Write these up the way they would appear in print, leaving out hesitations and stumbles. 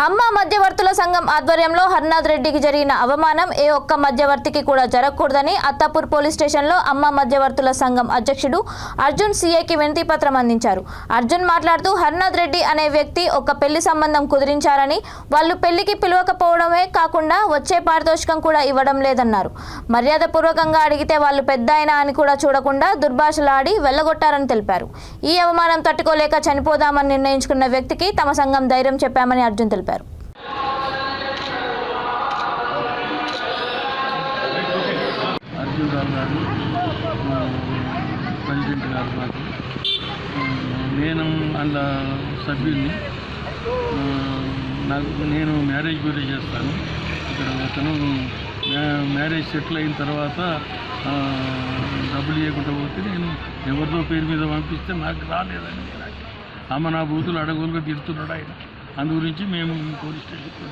అమ్మ మధ్యవర్తుల సంఘం ఆధ్వర్యంలో హర్నాథ్ రెడ్డికి జరిగిన అవమానం ఏ ఒక్క మధ్యవర్తికి కూడా జరగకూడదని అత్తాపూర్ పోలీస్ స్టేషన్లో అమ్మ మధ్యవర్తుల సంఘం అధ్యక్షుడు అర్జున్ సీఏకి వినతి పత్రం అందించారు. అర్జున్ మాట్లాడుతూ హర్నాథ్ రెడ్డి అనే వ్యక్తి ఒక పెళ్లి సంబంధం కుదిరించారని, వాళ్ళు పెళ్లికి పిలవకపోవడమే కాకుండా వచ్చే పారితోషికం కూడా ఇవ్వడం లేదన్నారు. మర్యాదపూర్వకంగా అడిగితే వాళ్ళు పెద్దాయన అని కూడా చూడకుండా దుర్భాషలాడి వెళ్లగొట్టారని తెలిపారు. ఈ అవమానం తట్టుకోలేక చనిపోదామని నిర్ణయించుకున్న వ్యక్తికి తమ సంఘం ధైర్యం చెప్పామని అర్జున్ తెలిపారు. అర్జున్ రావు గారు ప్రెసిడెంట్ గారు నాకు నేను అందులో సభ్యుని నేను మ్యారేజ్ బ్యూరో చేస్తాను. ఇక్కడ అతను మ్యారేజ్ సెటిల్ అయిన తర్వాత డబ్బులు ఇవ్వకుండా పోతే నేను ఎవరిదో పేరు మీద పంపిస్తే నాకు రాలేదని ఆమె నా బూతులు అడగోలుగా తిడుతున్నాడు ఆయన. అందు గురించి మేము పోలీస్ స్టేషన్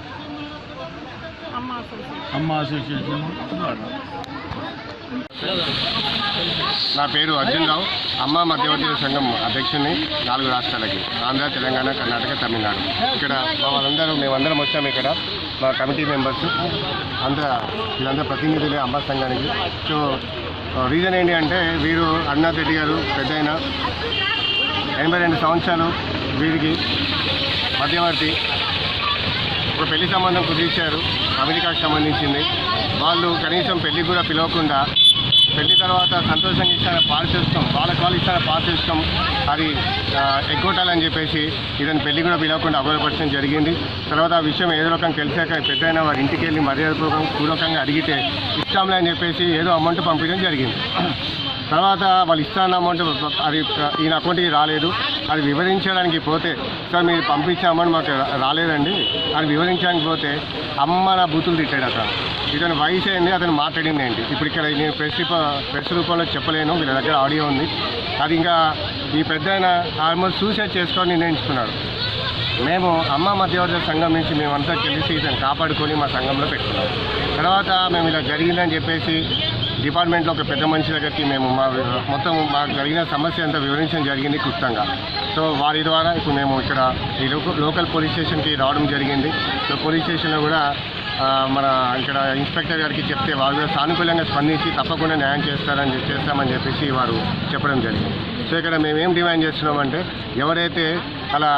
అమ్మ అసోసియేషన్ ద్వారా. నా పేరు అర్జున్ రావు, అమ్మ మధ్యవర్తుల సంఘం అధ్యక్షుడిని 4 రాష్ట్రాలకి, ఆంధ్ర, తెలంగాణ, కర్ణాటక, తమిళనాడు. ఇక్కడ మేమందరం వచ్చాము. ఇక్కడ మా కమిటీ మెంబర్స్ వీళ్ళందరూ ప్రతినిధులే అమ్మ సంఘానికి. సో రీజన్ ఏంటి అంటే వీరు హర్నాథ్ రెడ్డి గారు పెద్దయిన 82 సంవత్సరాలు వీరికి మధ్యవర్తి ఒక పెళ్లి సంబంధం కుదిర్చారు. అమెరికాకు సంబంధించింది. వాళ్ళు కనీసం పెళ్లికి కూడా పిలవకుండా పెళ్లి తర్వాత సంతోషంగా ఇచ్చిన పారితోషికం, వాళ్ళు ఇచ్చిన పారితోషికం అది ఎగ్గొట్టాలని చెప్పేసి ఇతను పెళ్లి కూడా పిలవకుండా అగౌరవపరచడం జరిగింది. తర్వాత ఆ విషయం ఏదో రకంగా తెలిసాక పెద్దయినా వారి ఇంటికి వెళ్ళి మర్యాదపూర్వకంగా అడిగితే ఇస్తాంలే అని చెప్పేసి ఏదో అమౌంట్ పంపించడం జరిగింది. తర్వాత వాళ్ళు ఇస్తాన్న అమౌంట్ అది ఈయన అకౌంట్కి రాలేదు. అది వివరించడానికి పోతే, సార్ మీరు పంపించిన అమౌంట్ మాకు రాలేదండి అని వివరించడానికి పోతే అమ్మ నా బూతులు తిట్టాడు. ఇతను వయసు అయింది, అతను మాట్లాడింది ఏంటి ఇప్పుడు ఇక్కడ నేను ప్రెస్ రూపంలో చెప్పలేను. వీళ్ళ దగ్గర ఆడియో ఉంది. అది ఇంకా ఈ పెద్ద ఆయన ఆల్మోస్ట్ సూసైడ్ చేసుకొని నిర్ణయించుకున్నాడు. మేము అమ్మ మధ్యవర్తుల సంఘం నుంచి మేమంతా కలిసి ఇతను కాపాడుకొని మా సంఘంలో పెట్టుకున్నాం. తర్వాత మేము ఇలా జరిగిందని చెప్పేసి డిపార్ట్మెంట్లో ఒక పెద్ద మనిషి దగ్గరికి మేము మాకు జరిగిన సమస్య అంతా వివరించడం జరిగింది క్లుప్తంగా. సో వారి ద్వారా ఇప్పుడు మేము ఇక్కడ ఈ లోకల్ పోలీస్ స్టేషన్కి రావడం జరిగింది. సో పోలీస్ స్టేషన్లో కూడా మన ఇక్కడ ఇన్స్పెక్టర్ గారికి చెప్తే వారు కూడా సానుకూలంగా స్పందించి తప్పకుండా న్యాయం చేస్తామని చెప్పేసి వారు చెప్పడం జరిగింది. సో ఇక్కడ మేమేం డిమాండ్ చేస్తున్నామంటే ఎవరైతే అలా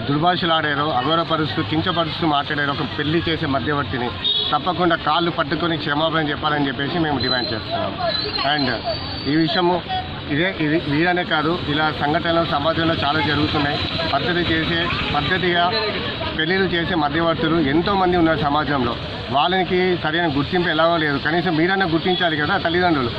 దుర్భాషలు ఆడారో, అగౌరవపరుస్తూ కించపరుస్తూ మాట్లాడారో ఒక పెళ్లి చేసే మధ్యవర్తిని తప్పకుండా కాళ్ళు పట్టుకొని క్షమాపణ చెప్పాలని చెప్పేసి మేము డిమాండ్ చేస్తున్నాం. అండ్ ఈ విషయము ఇది వీరనే కాదు, ఇలా సంఘటనలు సమాజంలో చాలా జరుగుతున్నాయి. పద్ధతిగా పెళ్లిళ్ళు చేసే మధ్యవర్తులు ఎంతోమంది ఉన్నారు సమాజంలో. వాళ్ళకి సరైన గుర్తింపు ఎలాగో లేదు. కనీసం మీరన్నా గుర్తించాలి కదా తల్లిదండ్రులు.